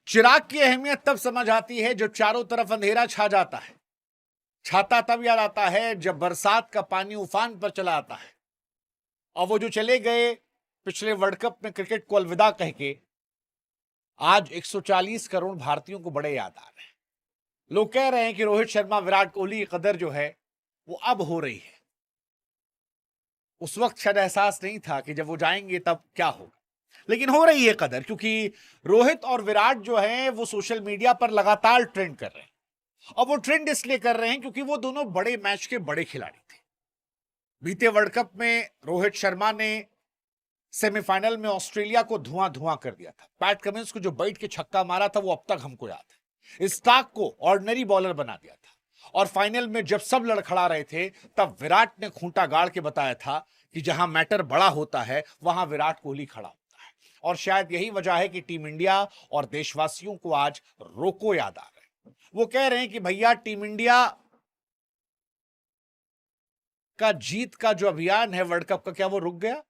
चिराग की अहमियत तब समझ आती है जब चारों तरफ अंधेरा छा जाता है। छाता तब याद आता है जब बरसात का पानी उफान पर चला आता है। और वो जो चले गए पिछले वर्ल्ड कप में क्रिकेट को अलविदा कह के, आज 140 करोड़ भारतीयों को बड़े याद आ रहे हैं। लोग कह रहे हैं कि रोहित शर्मा विराट कोहली की कदर जो है वो अब हो रही है। उस वक्त शायद एहसास नहीं था कि जब वो जाएंगे तब क्या होगा, लेकिन हो रही है कदर, क्योंकि रोहित और विराट जो है वो सोशल मीडिया पर लगातार ट्रेंड कर रहे हैं। और वो ट्रेंड इसलिए कर रहे हैं क्योंकि वो दोनों बड़े मैच के बड़े खिलाड़ी थे। बीते वर्ल्ड कप में रोहित शर्मा ने सेमीफाइनल में ऑस्ट्रेलिया को धुआं धुआं कर दिया था। पैट कमिंस को जो बैठ के छक्का मारा था वो अब तक हमको याद है। स्टार्क को ऑर्डिनरी बॉलर बना दिया था। और फाइनल में जब सब लड़खड़ा रहे थे तब विराट ने खूंटा गाड़ के बताया था कि जहां मैटर बड़ा होता है वहां विराट कोहली खड़ा होता है। और शायद यही वजह है कि टीम इंडिया और देशवासियों को आज रोको याद आ रहा है। वो कह रहे हैं कि भैया टीम इंडिया का जीत का जो अभियान है वर्ल्ड कप का, क्या वो रुक गया?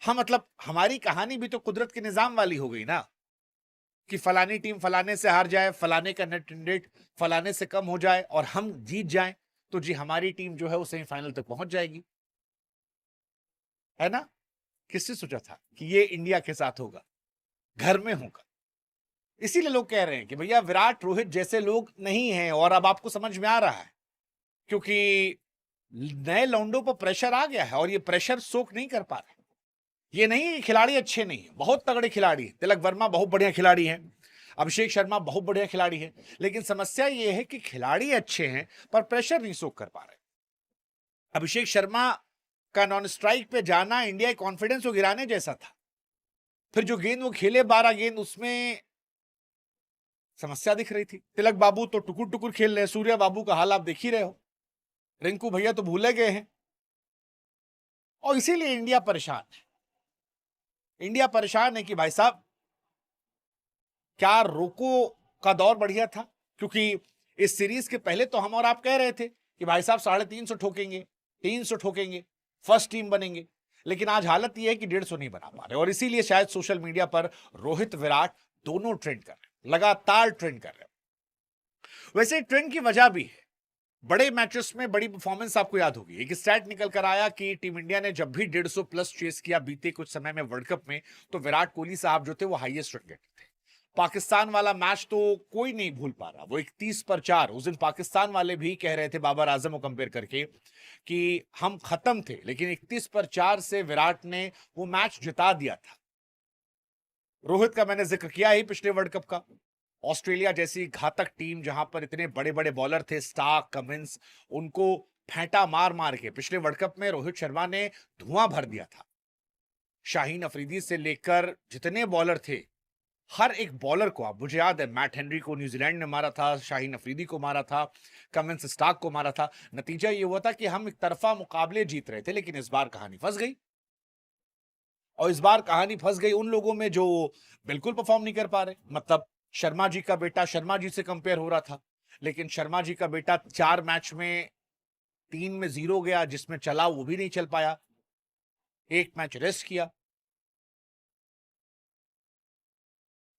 हाँ, मतलब हमारी कहानी भी तो कुदरत के निजाम वाली हो गई ना, कि फलानी टीम फलाने से हार जाए, फलाने का नेट रन रेट फलाने से कम हो जाए और हम जीत जाएं, तो जी हमारी टीम जो है वो सेमीफाइनल तक पहुंच जाएगी, है ना? किसने सोचा था कि ये इंडिया के साथ होगा, घर में होगा? इसीलिए लोग कह रहे हैं कि भैया विराट रोहित जैसे लोग नहीं हैं। और अब आपको समझ में आ रहा है, क्योंकि नए लौंडों पर प्रेशर आ गया है और ये प्रेशर सोख नहीं कर पा रहे। ये नहीं है कि खिलाड़ी अच्छे नहीं है, बहुत तगड़े खिलाड़ी हैं। तिलक वर्मा बहुत बढ़िया खिलाड़ी हैं, अभिषेक शर्मा बहुत बढ़िया खिलाड़ी है, लेकिन समस्या ये है कि खिलाड़ी अच्छे हैं पर प्रेशर नहीं सोख कर पा रहे। अभिषेक शर्मा का नॉन स्ट्राइक पे जाना इंडिया के कॉन्फिडेंस को गिराने जैसा था। फिर जो गेंद वो खेले 12 गेंद, उसमें समस्या दिख रही थी। तिलक बाबू तो टुकुर टुकुर खेल रहे हैं, सूर्या बाबू का हाल आप देख ही रहे हो, रिंकू भैया तो भूले गए हैं। और इसीलिए इंडिया परेशान है। इंडिया परेशान है कि भाई साहब क्या रोको का दौर बढ़िया था? क्योंकि इस सीरीज के पहले तो हम और आप कह रहे थे कि भाई साहब 350 ठोकेंगे, 300 ठोकेंगे, फर्स्ट टीम बनेंगे। लेकिन आज हालत यह है कि 150 नहीं बना पा रहे। और इसीलिए शायद सोशल मीडिया पर रोहित विराट दोनों ट्रेंड कर रहे हैं, लगातार ट्रेंड कर रहे हैं। वैसे ट्रेंड की वजह भी है, बड़े मैचेस में बड़ी परफॉर्मेंस आपको याद होगी। एक स्टैट निकल कर आया कि टीम इंडिया ने जब भी 150 प्लस चेस किया बीते कुछ समय में वर्ल्ड कप में, तो विराट कोहली साहब जो थे वो हाईएस्ट रन गेटर थे। पाकिस्तान वाला मैच तो कोई नहीं भूल पा रहा, वो 31 पर 4। उस दिन पाकिस्तान वाले भी कह रहे थे बाबर आजम को कंपेयर करके कि हम खत्म थे, लेकिन 31 पर 4 से विराट ने वो मैच जिता दिया था। रोहित का मैंने जिक्र किया ही पिछले वर्ल्ड कप का। ऑस्ट्रेलिया जैसी घातक टीम जहां पर इतने बड़े बड़े बॉलर थे, स्टार्क, कमिंस, उनको फेंटा मार मार के पिछले वर्ल्ड कप में रोहित शर्मा ने धुआं भर दिया था। शाहीन अफरीदी से लेकर जितने बॉलर थे, हर एक बॉलर को, आप मुझे याद है मैट हेनरी को न्यूजीलैंड ने मारा था, शाहीन अफरीदी को मारा था, कमिंस स्टार्क को मारा था। नतीजा ये हुआ था कि हम एक तरफा मुकाबले जीत रहे थे, लेकिन इस बार कहानी फंस गई। और इस बार कहानी फंस गई उन लोगों में जो बिल्कुल परफॉर्म नहीं कर पा रहे। मतलब शर्मा जी का बेटा शर्मा जी से कंपेयर हो रहा था, लेकिन शर्मा जी का बेटा 4 मैच में 3 में 0 गया, जिसमें चला वो भी नहीं चल पाया, एक मैच रेस्ट किया।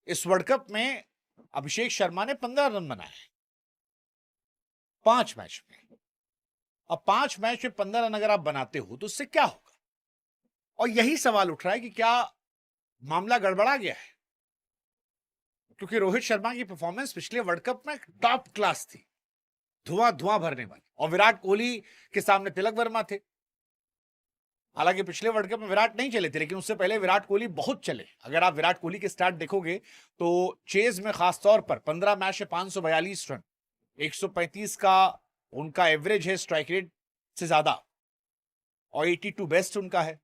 इस वर्ल्ड कप में अभिषेक शर्मा ने 15 रन बनाए 5 मैच में। अब 5 मैच में 15 रन अगर आप बनाते हो तो उससे क्या होगा? और यही सवाल उठ रहा है कि क्या मामला गड़बड़ा गया है? क्योंकि रोहित शर्मा की परफॉर्मेंस पिछले वर्ल्ड कप में टॉप क्लास थी, धुआं धुआं भरने वाली। और विराट कोहली के सामने तिलक वर्मा थे। हालांकि पिछले वर्ल्ड कप में विराट नहीं चले थे, लेकिन उससे पहले विराट कोहली बहुत चले। अगर आप विराट कोहली के स्टार्ट देखोगे तो चेज में खासतौर पर 15 मैच में 542 रन, 135 का उनका एवरेज है स्ट्राइक रेट से ज्यादा, और 82 बेस्ट उनका है।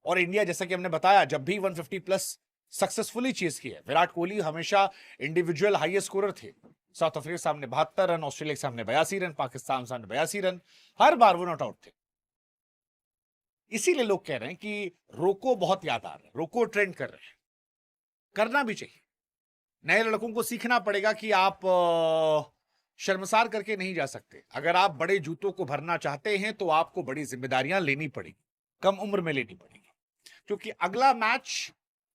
और इंडिया, जैसा कि हमने बताया, जब भी 150 प्लस सक्सेसफुली चेज किया है, विराट कोहली हमेशा इंडिविजुअल हाईएस्ट स्कोरर थे। साउथ अफ्रीका के सामने 72 रन, ऑस्ट्रेलिया के सामने 82 रन, पाकिस्तान के सामने 82 रन, हर बार वो नॉट आउट थे। इसीलिए लोग कह रहे हैं कि रोको बहुत याद आ रहा है, रोको ट्रेंड कर रहे हैं। करना भी चाहिए। नए लड़कों को सीखना पड़ेगा कि आप शर्मसार करके नहीं जा सकते। अगर आप बड़े जूतों को भरना चाहते हैं तो आपको बड़ी जिम्मेदारियां लेनी पड़ेगी, कम उम्र में लेनी पड़ेगी। क्योंकि अगला मैच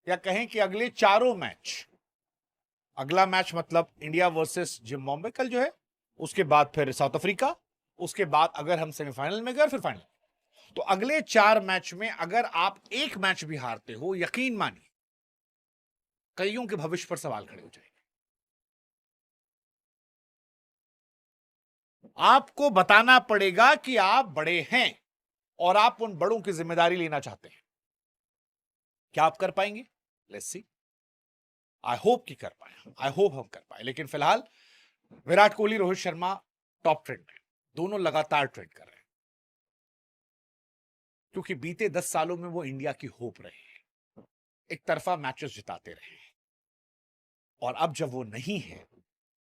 या कहें कि अगले चारों मैच, अगला मैच मतलब इंडिया वर्सेस जिम्बाब्वे कल जो है, उसके बाद फिर साउथ अफ्रीका, उसके बाद अगर हम सेमीफाइनल में गए फिर फाइनल, तो अगले 4 मैच में अगर आप एक मैच भी हारते हो, यकीन मानिए कईयों के भविष्य पर सवाल खड़े हो जाएंगे। आपको बताना पड़ेगा कि आप बड़े हैं और आप उन बड़ों की जिम्मेदारी लेना चाहते हैं। क्या आप कर पाएंगे? Let's see. आई होप कि कर पाए, आई होप हम कर पाए। लेकिन फिलहाल विराट कोहली, रोहित शर्मा टॉप ट्रेंड में, दोनों लगातार ट्रेंड कर रहे हैं, क्योंकि बीते 10 सालों में वो इंडिया की होप रहे हैं, एक तरफा मैचेस जिताते रहे हैं, और अब जब वो नहीं है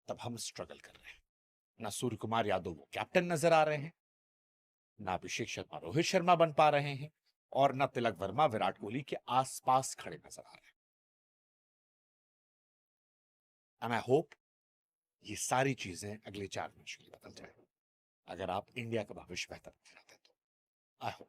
तब हम स्ट्रगल कर रहे हैं। ना सूर्य कुमार यादव वो कैप्टन नजर आ रहे हैं, ना अभिषेक शर्मा रोहित शर्मा बन पा रहे हैं, और ना तिलक वर्मा विराट कोहली के आसपास खड़े नजर आ रहे हैं। एंड आई होप ये सारी चीजें अगले 4 मैच के लिए बदल जाए, अगर आप इंडिया का भविष्य बेहतर करना चाहते हैं तो। I hope